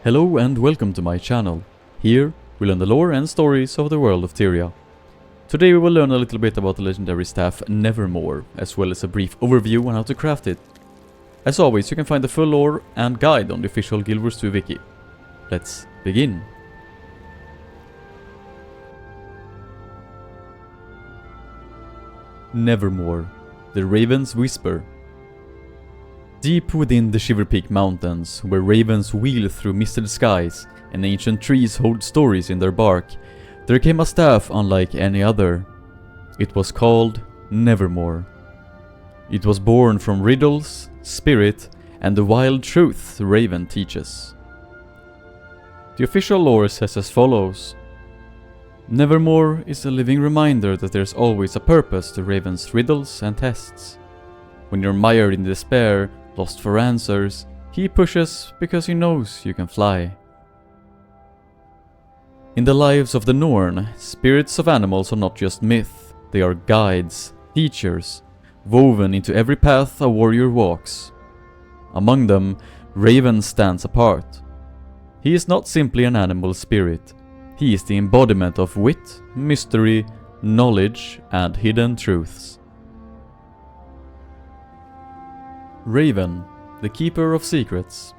Hello and welcome to my channel. Here we learn the lore and stories of the world of Tyria. Today we will learn a little bit about the legendary staff Nevermore, as well as a brief overview on how to craft it. As always, you can find the full lore and guide on the official Guild Wars 2 wiki. Let's begin. Nevermore, the Raven's Whisper. Deep within the Shiverpeak Mountains, where ravens wheel through misted skies and ancient trees hold stories in their bark, there came a staff unlike any other. It was called Nevermore. It was born from riddles, spirit, and the wild truth the raven teaches. The official lore says as follows. Nevermore is a living reminder that there's always a purpose to raven's riddles and tests. When you're mired in despair, lost for answers, he pushes because he knows you can fly. In the lives of the Norn, spirits of animals are not just myth, they are guides, teachers, woven into every path a warrior walks. Among them, Raven stands apart. He is not simply an animal spirit, he is the embodiment of wit, mystery, knowledge, and hidden truths. Raven, the keeper of secrets.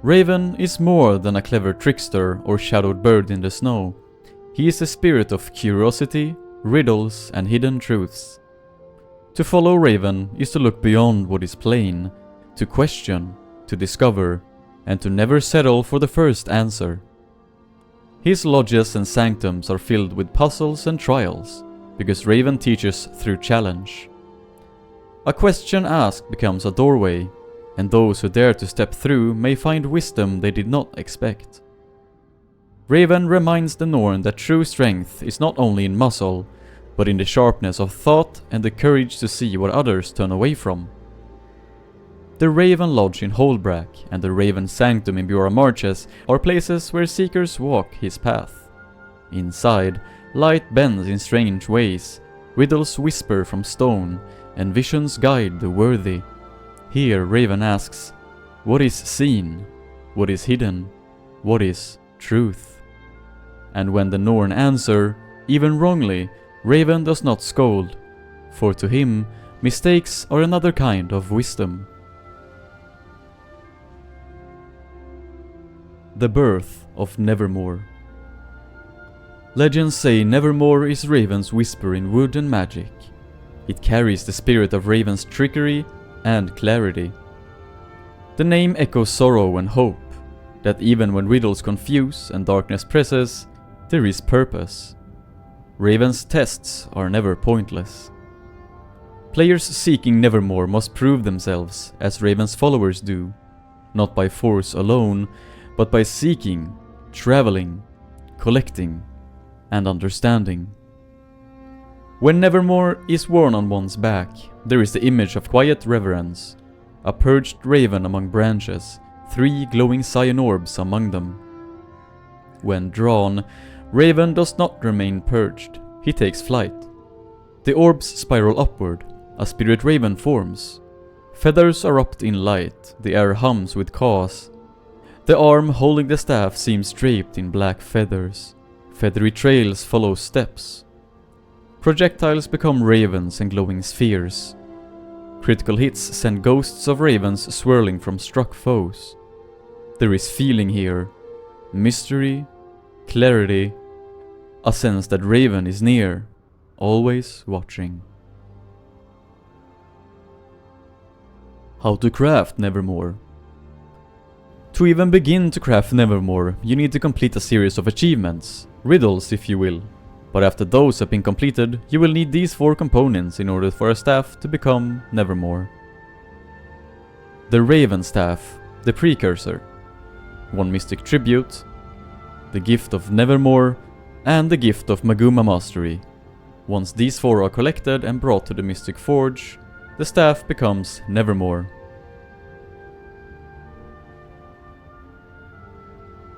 Raven is more than a clever trickster or shadowed bird in the snow. He is the spirit of curiosity, riddles, and hidden truths. To follow Raven is to look beyond what is plain, to question, to discover, and to never settle for the first answer. His lodges and sanctums are filled with puzzles and trials, because Raven teaches through challenge. A question asked becomes a doorway, and those who dare to step through may find wisdom they did not expect. Raven reminds the Norn that true strength is not only in muscle, but in the sharpness of thought and the courage to see what others turn away from. The Raven Lodge in Holdbrack and the Raven Sanctum in Bjora Marches are places where seekers walk his path. Inside, light bends in strange ways, riddles whisper from stone, and visions guide the worthy. Here Raven asks, what is seen? What is hidden? What is truth? And when the Norn answer, even wrongly, Raven does not scold, for to him, mistakes are another kind of wisdom. The Birth of Nevermore. Legends say Nevermore is Raven's whisper in wood and magic. It carries the spirit of Raven's trickery and clarity. The name echoes sorrow and hope, that even when riddles confuse and darkness presses, there is purpose. Raven's tests are never pointless. Players seeking Nevermore must prove themselves, as Raven's followers do, not by force alone, but by seeking, traveling, collecting, and understanding. When Nevermore is worn on one's back, there is the image of quiet reverence, a perched raven among branches, 3 glowing cyan orbs among them. When drawn, Raven does not remain perched, he takes flight. The orbs spiral upward, a spirit raven forms. Feathers erupt in light, the air hums with cause. The arm holding the staff seems draped in black feathers. Feathery trails follow steps. Projectiles become ravens and glowing spheres. Critical hits send ghosts of ravens swirling from struck foes. There is feeling here, mystery, clarity, a sense that Raven is near, always watching. How to craft Nevermore. To even begin to craft Nevermore, you need to complete a series of achievements, riddles if you will. But after those have been completed, you will need these 4 components in order for a staff to become Nevermore. The Raven Staff, the Precursor, 1 Mystic Tribute, the Gift of Nevermore, and the Gift of Maguma Mastery. Once these 4 are collected and brought to the Mystic Forge, the staff becomes Nevermore.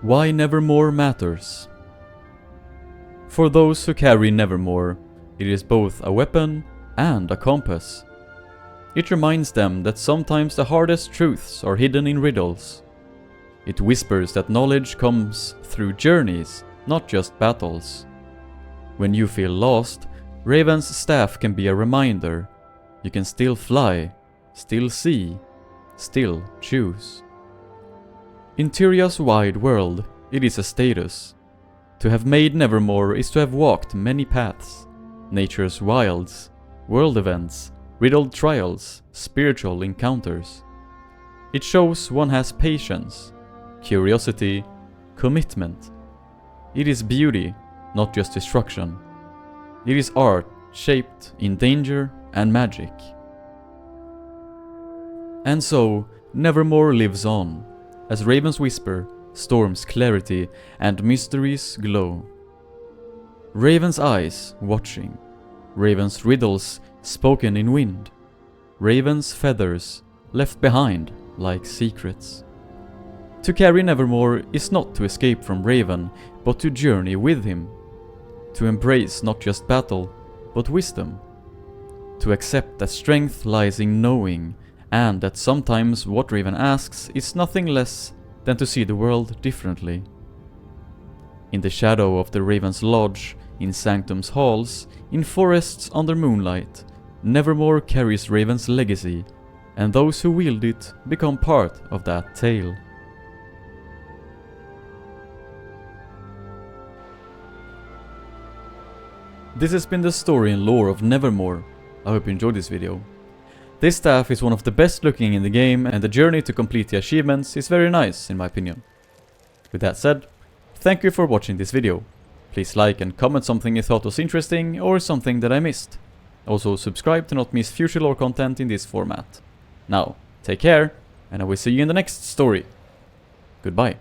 Why Nevermore Matters. For those who carry Nevermore, it is both a weapon and a compass. It reminds them that sometimes the hardest truths are hidden in riddles. It whispers that knowledge comes through journeys, not just battles. When you feel lost, Raven's staff can be a reminder. You can still fly, still see, still choose. In Tyria's wide world, it is a status. To have made Nevermore is to have walked many paths. Nature's wilds, world events, riddled trials, spiritual encounters. It shows one has patience, curiosity, commitment. It is beauty, not just destruction. It is art shaped in danger and magic. And so, Nevermore lives on, as ravens whisper, storms clarity, and mysteries glow. Raven's eyes watching, Raven's riddles spoken in wind, Raven's feathers left behind like secrets. To carry Nevermore is not to escape from Raven, but to journey with him. To embrace not just battle, but wisdom. To accept that strength lies in knowing, and that sometimes what Raven asks is nothing less than to see the world differently. In the shadow of the Raven's Lodge, in Sanctum's halls, in forests under moonlight, Nevermore carries Raven's legacy, and those who wield it become part of that tale. This has been the story and lore of Nevermore. I hope you enjoyed this video. This staff is one of the best looking in the game, and the journey to complete the achievements is very nice in my opinion. With that said, thank you for watching this video. Please like and comment something you thought was interesting or something that I missed. Also subscribe to not miss future lore content in this format. Now, take care, and I will see you in the next story. Goodbye.